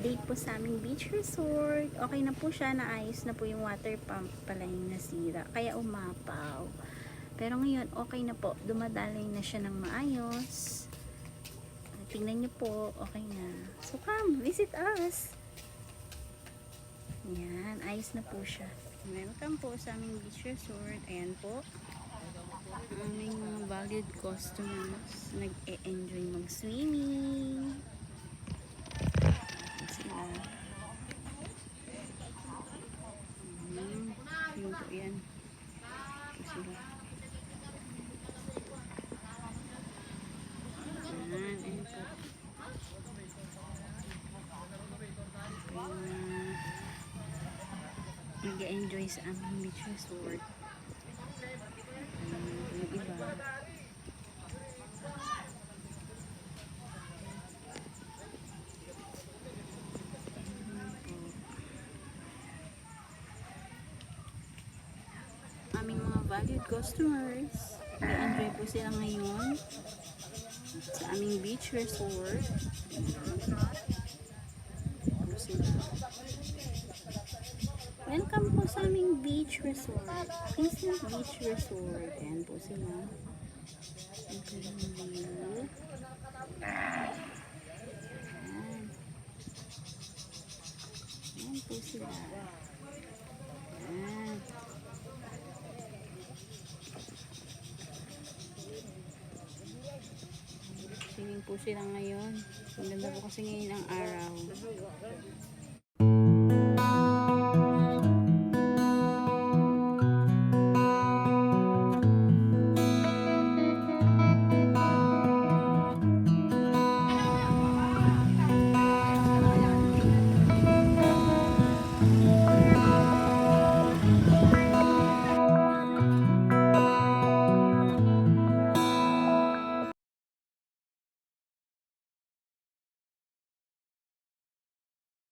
update po sa aming beach resort. Okay na po siya, naayos na po yung water pump pala yung nasira. Kaya umapaw. Pero ngayon, okay na po. Dumadaloy na siya ng maayos. Tingnan nyo po, okay na. So come, visit us. Yan, ayos na po siya. Welcome po sa aming beach resort. Ayan po. Aming mga valued customers nag-e-enjoy mag-swimming. Sila. Yun po yan. Ito sila. Ayan po. Nag-e-enjoy sa aming beach resort. Yung iba. Aming mga valued customers, nag-enjoy po sila ngayon sa aming beach resort. Welcome po sa aming beach resort. Christmas Beach Resort. Ayan po sila. Ito yung view. Ayan. Ayan po sila. Ayan. Swimming po sila ngayon. Ang ganda po kasi ngayon ang araw.